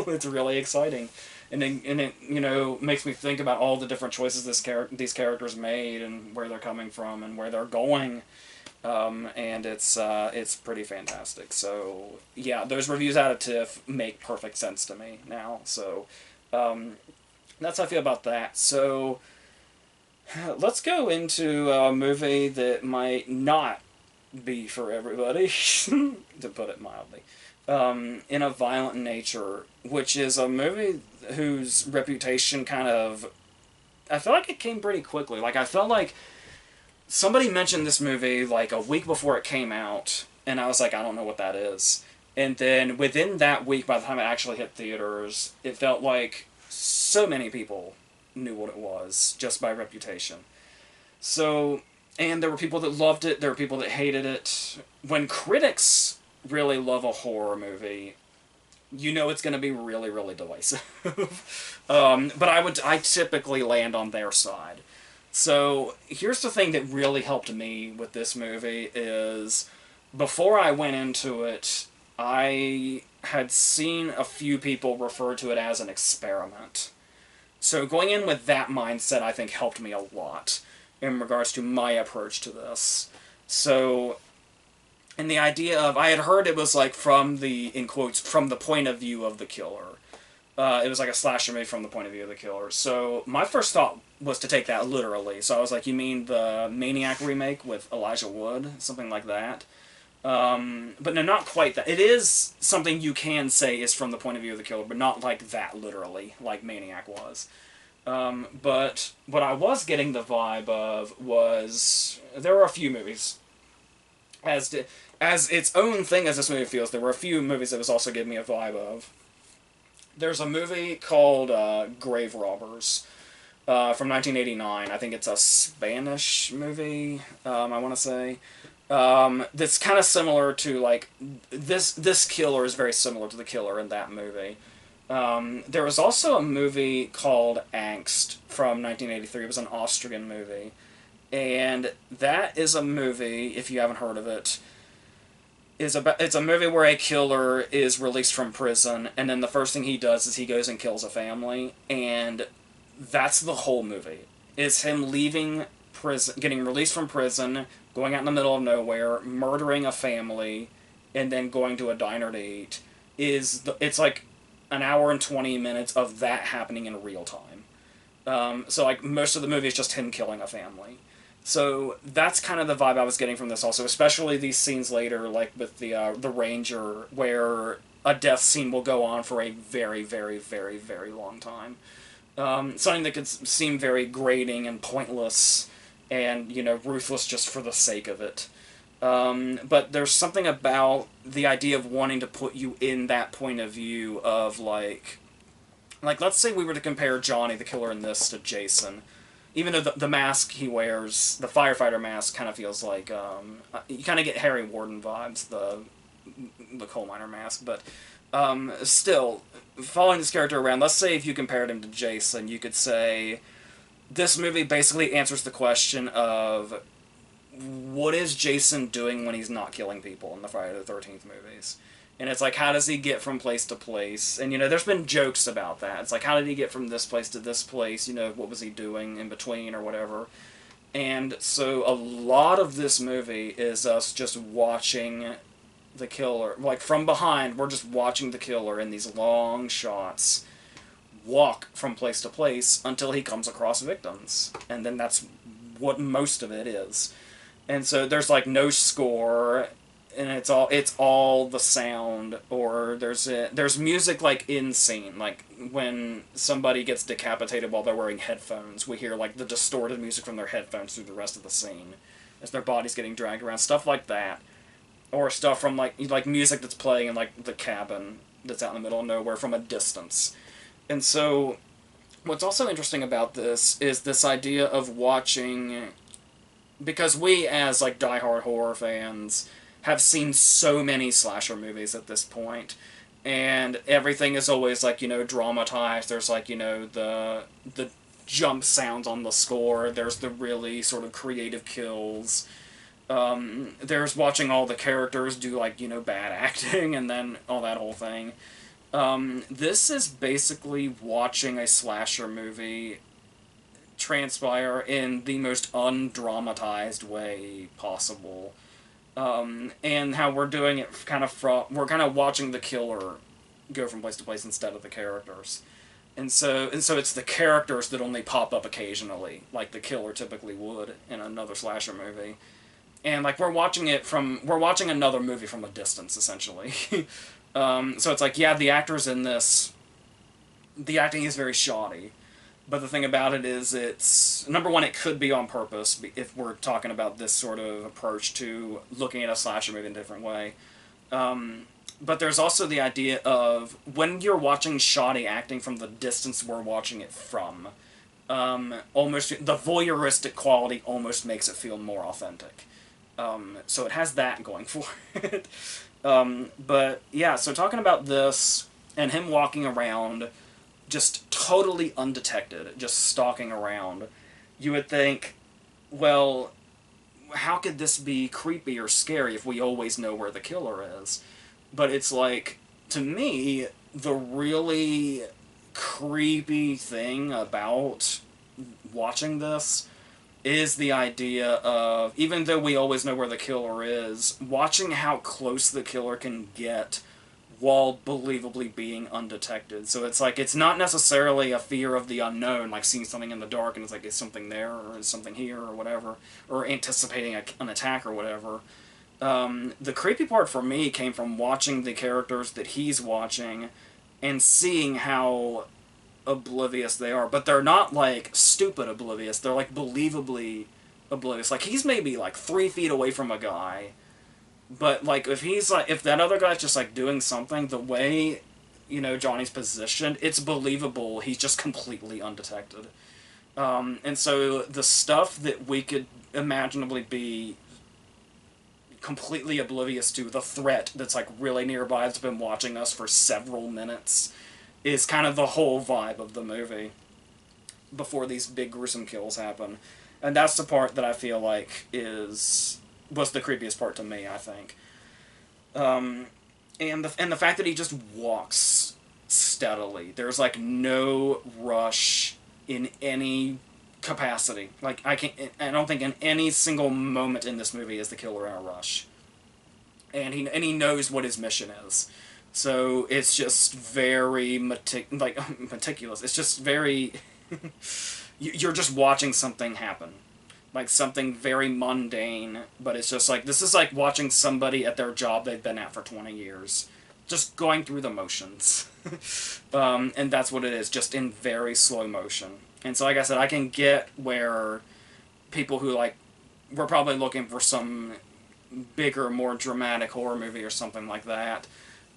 It's really exciting. And it makes me think about all the different choices these characters made, and where they're coming from, and where they're going. And it's pretty fantastic. So, yeah, those reviews out of TIFF make perfect sense to me now. So, that's how I feel about that. So, let's go into a movie that might not be for everybody, to put it mildly. In a Violent Nature, which is a movie whose reputation kind of... I feel like it came pretty quickly. Like, I felt like somebody mentioned this movie, like, a week before it came out, and I was like, I don't know what that is. And then within that week, by the time it actually hit theaters, it felt like so many people knew what it was, just by reputation. So, and there were people that loved it, there were people that hated it. When critics really love a horror movie, you know it's going to be really, really divisive. But I typically land on their side. So, here's the thing that really helped me with this movie is, before I went into it, I had seen a few people refer to it as an experiment. So going in with that mindset, I think, helped me a lot in regards to my approach to this. So, and the idea of, I had heard it was like from the, in quotes, from the point of view of the killer. It was like a slasher movie from the point of view of the killer. So my first thought was to take that literally. So I was like, you mean the Maniac remake with Elijah Wood? Something like that. But no, not quite that. It is something you can say is from the point of view of the killer, but not like that literally, like Maniac was. But what I was getting the vibe of was, there were a few movies. As its own thing as this movie feels, there were a few movies that was also giving me a vibe of. There's a movie called Grave Robbers from 1989. I think it's a Spanish movie, I want to say. That's kind of similar to, like, this killer is very similar to the killer in that movie. There was also a movie called Angst from 1983. It was an Austrian movie. And that is a movie, if you haven't heard of it, it's a movie where a killer is released from prison, and then the first thing he does is he goes and kills a family, and that's the whole movie. It's him leaving prison, getting released from prison, going out in the middle of nowhere, murdering a family, and then going to a diner to eat. It's like an hour and 20 minutes of that happening in real time. So like most of the movie is just him killing a family. So that's kind of the vibe I was getting from this also, especially these scenes later, like with the ranger, where a death scene will go on for a very, very, very, very long time. Something that could seem very grating and pointless and, ruthless just for the sake of it. But there's something about the idea of wanting to put you in that point of view of, like, let's say we were to compare Johnny, the killer in this, to Jason. Even though the mask he wears, the firefighter mask, kind of feels like, you kind of get Harry Warden vibes, the coal miner mask, but still, following this character around, let's say if you compared him to Jason, you could say this movie basically answers the question of what is Jason doing when he's not killing people in the Friday the 13th movies? And it's like, how does he get from place to place? And, there's been jokes about that. It's like, how did he get from this place to this place? What was he doing in between or whatever? And so a lot of this movie is us just watching the killer. Like, from behind, we're just watching the killer in these long shots, walk from place to place until he comes across victims. And then that's what most of it is. And so there's like no score, and it's all the sound, or there's music like in scene, like when somebody gets decapitated while they're wearing headphones, we hear like the distorted music from their headphones through the rest of the scene as their body's getting dragged around, stuff like that, or stuff from like music that's playing in like the cabin that's out in the middle of nowhere from a distance. And so what's also interesting about this is this idea of watching, because we as like diehard horror fans have seen so many slasher movies at this point, and everything is always like, you know, dramatized. There's like, you know, the jump sounds on the score, there's the really sort of creative kills, there's watching all the characters do like, you know, bad acting, and then all that whole thing. This is basically watching a slasher movie transpire in the most undramatized way possible. And how we're doing it we're kind of watching the killer go from place to place instead of the characters. And so it's the characters that only pop up occasionally, like the killer typically would in another slasher movie. And like we're watching another movie from a distance, essentially. So it's like, yeah, the actors in this, the acting is very shoddy. But the thing about it is, it's, number one, it could be on purpose if we're talking about this sort of approach to looking at a slasher movie in a different way. But there's also the idea of, when you're watching shoddy acting from the distance we're watching it from, almost the voyeuristic quality almost makes it feel more authentic. So it has that going for it. But yeah, so talking about this and him walking around just totally undetected, just stalking around, you would think, well, how could this be creepy or scary if we always know where the killer is? But it's like, to me, the really creepy thing about watching this is the idea of, even though we always know where the killer is, watching how close the killer can get while believably being undetected. So it's like, it's not necessarily a fear of the unknown, like seeing something in the dark and it's like, is something there, or is something here, or whatever, or anticipating an attack or whatever. The creepy part for me came from watching the characters that he's watching and seeing how oblivious they are. But they're not like stupid oblivious, they're like believably oblivious. Like, he's maybe like 3 feet away from a guy, but like if that other guy's just like doing something, the way, you know, Johnny's positioned, it's believable he's just completely undetected. And so the stuff that we could imaginably be completely oblivious to, the threat that's like really nearby, that's been watching us for several minutes, is kind of the whole vibe of the movie before these big gruesome kills happen. And that's the part that I feel like was the creepiest part to me, I think. And the fact that he just walks steadily. There's like no rush in any capacity. Like, I don't think in any single moment in this movie is the killer in a rush. And he knows what his mission is. So it's just very meticulous. It's just very you're just watching something happen. Like something very mundane, but it's just like, this is like watching somebody at their job they've been at for 20 years. Just going through the motions. And that's what it is, just in very slow motion. And so, like I said, I can get where people who, like, were probably looking for some bigger, more dramatic horror movie or something like that,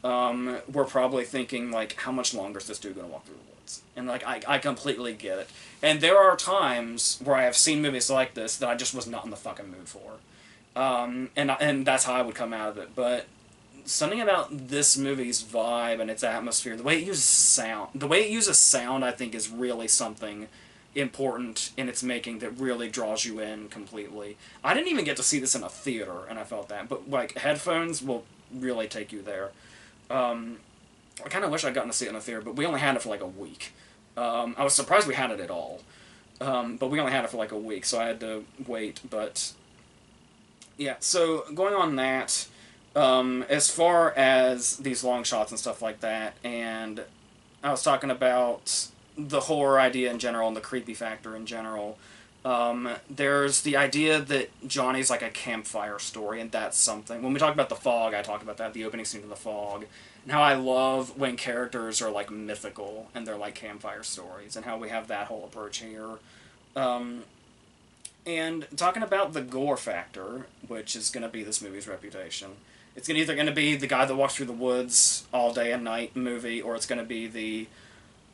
were probably thinking, like, how much longer is this dude going to walk through the woods? And, like, I completely get it. And there are times where I have seen movies like this that I just was not in the fucking mood for. And that's how I would come out of it. But something about this movie's vibe and its atmosphere, the way it uses sound, I think is really something important in its making that really draws you in completely. I didn't even get to see this in a theater, and I felt that, but like, headphones will really take you there. I kind of wish I'd gotten to see it in a theater, but we only had it for like a week. I was surprised we had it at all, but we only had it for like a week, so I had to wait. But yeah, so going on that, as far as these long shots and stuff like that, and I was talking about the horror idea in general and the creepy factor in general. There's the idea that Johnny's like a campfire story, and that's something. When we talk about The Fog, I talk about that, the opening scene of The Fog, and how I love when characters are like mythical and they're like campfire stories, and how we have that whole approach here. Um, and talking about the gore factor, which is going to be this movie's reputation, it's either going to be the guy that walks through the woods all day and night movie, or it's going to be the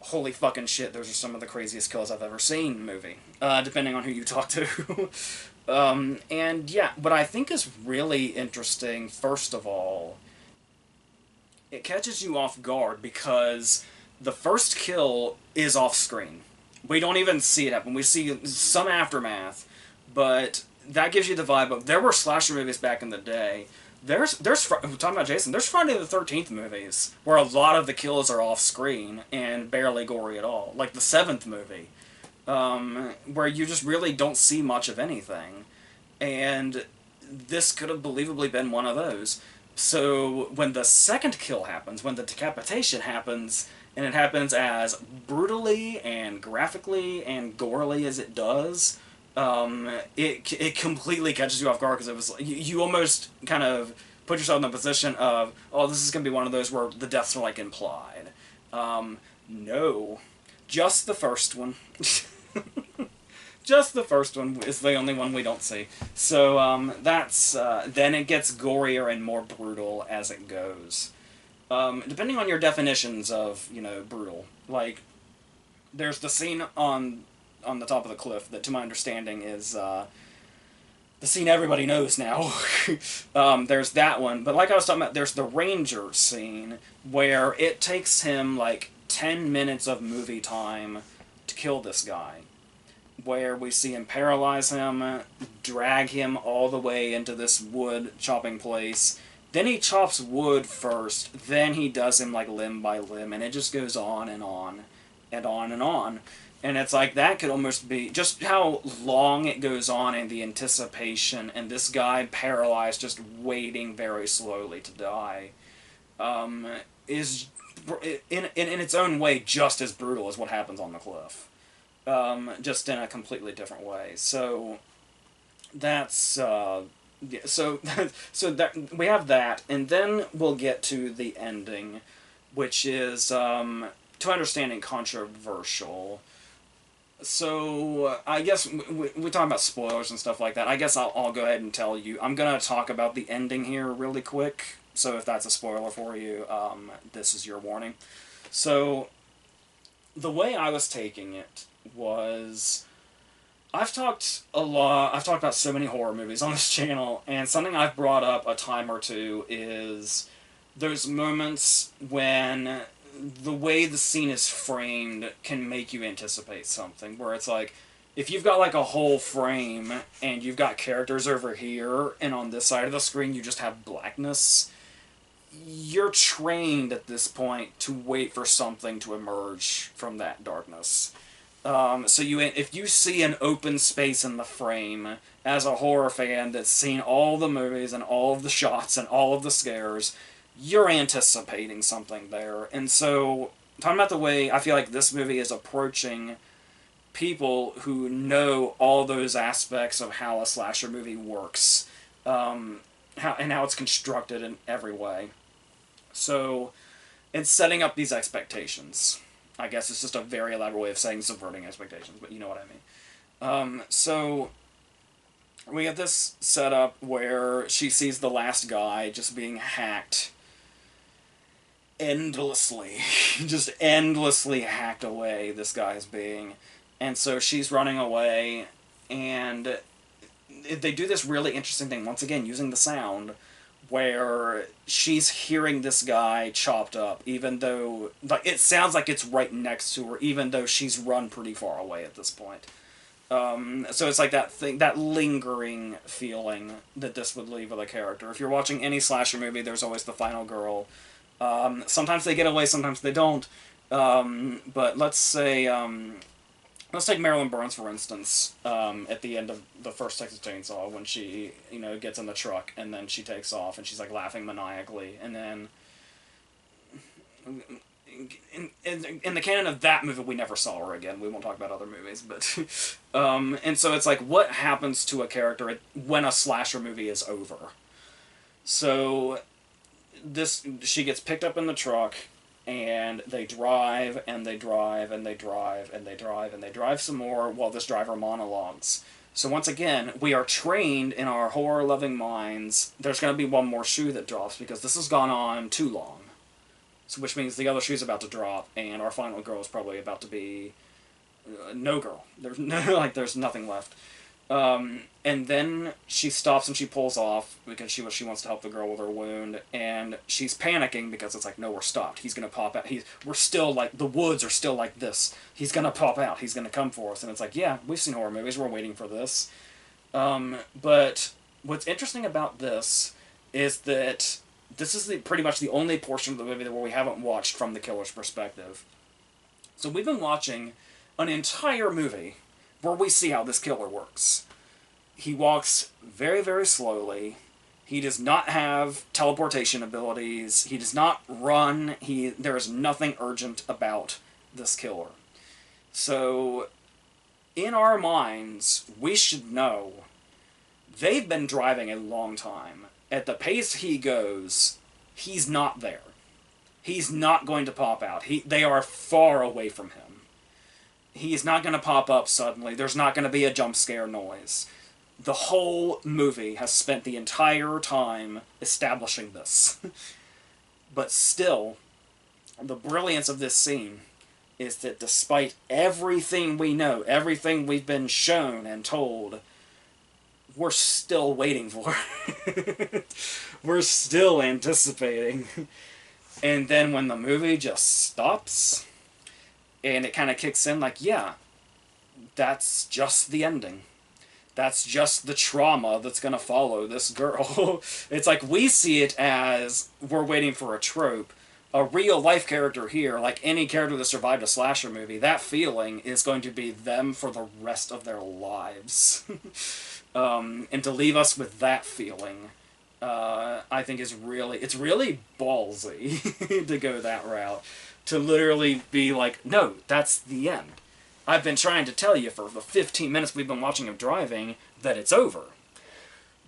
holy fucking shit, those are some of the craziest kills I've ever seen movie, depending on who you talk to. And yeah, what I think is really interesting, first of all, it catches you off guard because the first kill is off screen. We don't even see it happen. We see some aftermath, but that gives you the vibe of there were slasher movies back in the day. We're talking about Jason. There's Friday the 13th movies where a lot of the kills are off screen and barely gory at all, like the 7th movie, where you just really don't see much of anything, and this could have believably been one of those. So when the second kill happens, when the decapitation happens, and it happens as brutally and graphically and gorily as it does, it completely catches you off guard because it was you almost kind of put yourself in the position of, oh, this is going to be one of those where the deaths are like implied. No, just the first one. Just the first one is the only one we don't see. So that's then it gets gorier and more brutal as it goes. Depending on your definitions of, brutal. Like, there's the scene on the top of the cliff that, to my understanding, is the scene everybody knows now. There's that one. But like I was talking about, there's the ranger scene where it takes him, like, 10 minutes of movie time to kill this guy. Where we see him paralyze him, drag him all the way into this wood chopping place. Then he chops wood first, then he does him like limb by limb, and it just goes on and on and on and on. And it's like that could almost be just how long it goes on and the anticipation and this guy paralyzed just waiting very slowly to die is in its own way just as brutal as what happens on the cliff. Just in a completely different way. So that's yeah, so that we have that, and then we'll get to the ending, which is to understanding controversial. So I guess we talk about spoilers and stuff like that. I guess I'll go ahead and tell you. I'm gonna talk about the ending here really quick. So if that's a spoiler for you, this is your warning. So the way I was taking it was, I've talked about so many horror movies on this channel, and something I've brought up a time or two is those moments when the way the scene is framed can make you anticipate something, where it's like, if you've got like a whole frame, and you've got characters over here, and on this side of the screen you just have blackness, you're trained at this point to wait for something to emerge from that darkness. So if you see an open space in the frame, as a horror fan that's seen all the movies and all of the shots and all of the scares, you're anticipating something there. And so, talking about the way I feel like this movie is approaching people who know all those aspects of how a slasher movie works, how it's constructed in every way. So, it's setting up these expectations. I guess it's just a very elaborate way of saying subverting expectations, but you know what I mean. So, we have this setup where she sees the last guy just being hacked endlessly. Just endlessly hacked away, this guy is being. And so she's running away, and they do this really interesting thing, once again, using the sound, where she's hearing this guy chopped up, even though, like, it sounds like it's right next to her, even though she's run pretty far away at this point. So it's like that thing, that lingering feeling that this would leave with a character. If you're watching any slasher movie, there's always the final girl. Sometimes they get away, sometimes they don't. But let's say, let's take Marilyn Burns, for instance, at the end of the first Texas Chainsaw, when she, gets in the truck, and then she takes off, and she's, like, laughing maniacally, and then, in the canon of that movie, we never saw her again. We won't talk about other movies, but and so it's like, what happens to a character when a slasher movie is over? So she gets picked up in the truck, and they drive and they drive and they drive and they drive and they drive some more while this driver monologues. So once again, we are trained in our horror-loving minds. There's going to be one more shoe that drops because this has gone on too long. So, which means the other shoe's about to drop, and our final girl is probably about to be no girl. There's there's nothing left. And then she stops and she pulls off because she wants to help the girl with her wound, and she's panicking because it's like, no, we're stopped. He's gonna pop out. We're still like, the woods are still like this. He's gonna pop out. He's gonna come for us. And it's like, yeah, we've seen horror movies. We're waiting for this. But what's interesting about this is that this is pretty much the only portion of the movie where we haven't watched from the killer's perspective. So we've been watching an entire movie where we see how this killer works. He walks very, very slowly. He does not have teleportation abilities. He does not run. There is nothing urgent about this killer. So, in our minds, we should know they've been driving a long time. At the pace he goes, he's not there. He's not going to pop out. They are far away from him. He's not going to pop up suddenly. There's not going to be a jump scare noise. The whole movie has spent the entire time establishing this. But still, the brilliance of this scene is that despite everything we know, everything we've been shown and told, we're still waiting for it. We're still anticipating. And then when the movie just stops, and it kind of kicks in like, yeah, that's just the ending. That's just the trauma that's going to follow this girl. It's like, we see it as we're waiting for a trope. A real-life character here, like any character that survived a slasher movie, that feeling is going to be them for the rest of their lives. And to leave us with that feeling, I think it's really ballsy to go that route. To literally be like, no, that's the end. I've been trying to tell you for the 15 minutes we've been watching him driving that it's over.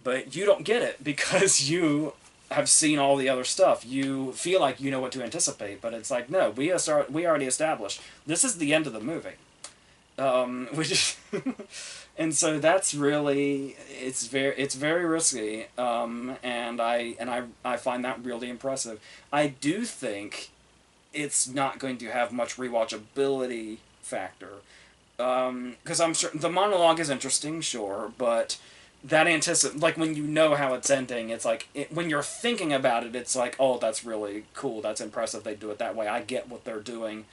But you don't get it because you have seen all the other stuff. You feel like you know what to anticipate, but it's like, no, we already established this is the end of the movie. And so that's really, it's very risky, and I find that really impressive. I do think it's not going to have much rewatchability factor, because I'm sure the monologue is interesting, sure, but that like when you know how it's ending, it's like when you're thinking about it, it's like, oh, that's really cool, that's impressive, they do it that way, I get what they're doing.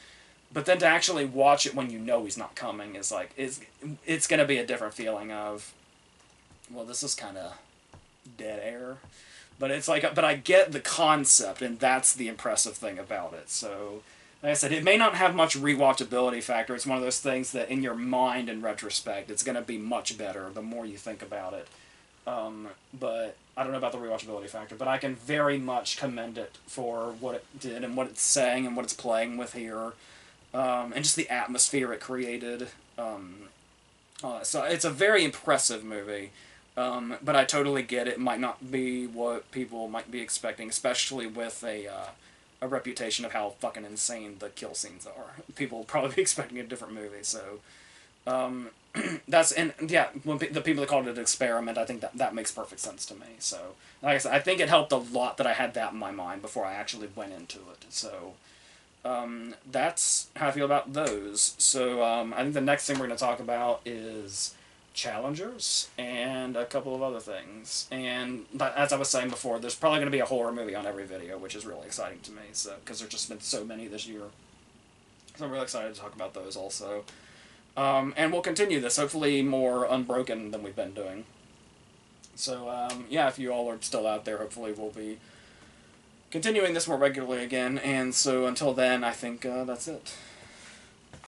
But then to actually watch it when you know he's not coming is like, it's going to be a different feeling of, well, this is kind of dead air. But it's like, but I get the concept, and that's the impressive thing about it. So, like I said, it may not have much rewatchability factor. It's one of those things that in your mind, in retrospect, it's going to be much better the more you think about it. But I don't know about the rewatchability factor, but I can very much commend it for what it did and what it's saying and what it's playing with here. And just the atmosphere it created. So it's a very impressive movie. But I totally get it. It might not be what people might be expecting, especially with a reputation of how fucking insane the kill scenes are. People will probably be expecting a different movie, so... when the people that called it an experiment, I think that makes perfect sense to me. So, like I said, I think it helped a lot that I had that in my mind before I actually went into it. So, that's how I feel about those. So, I think the next thing we're going to talk about is challengers and a couple of other things. And as I was saying before, there's probably going to be a horror movie on every video, which is really exciting to me. So, because there's just been so many this year. So I'm really excited to talk about those also. And we'll continue this, hopefully more unbroken than we've been doing. So, yeah, if you all are still out there, hopefully we'll be continuing this more regularly again. And so until then, I think that's it.